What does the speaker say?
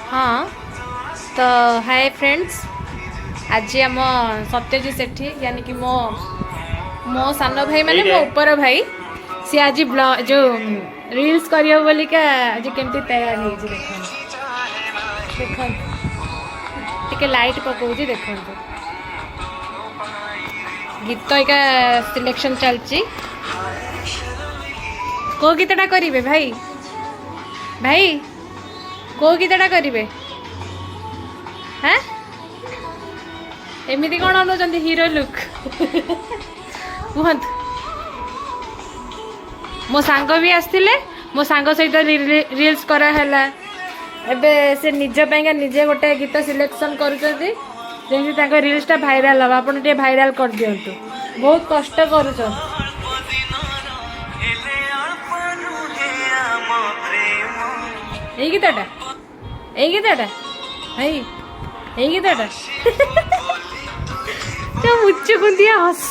हाँ तो hi friends, आज आम सत्यजी सेठी यानी कि मो मो सान भाई माने मो ऊपर भाई सी आज जो रील्स करियो बोलिका आज केमती तैयार हो देख टिके लाइट पकाउजी देखो गीत एका सिलेक्शन चलची को गीतटा करिवे भाई भाई को गीतटा करिवे हाँ एमती कौन अनुचंदी हीरो लुक कहतु मो सांग भी आसते मो सांग सहित रील्स कराला एबे से निज पाइंका निजे गोटे गीत सिलेक्शन करुँच रील्सटा भाइराल हम आप भाइराल कर दिंतु बहुत कष्ट करुँच এই গীতটা ভাই এই গীতটা মুচ্ছু কুন্দিয়া হস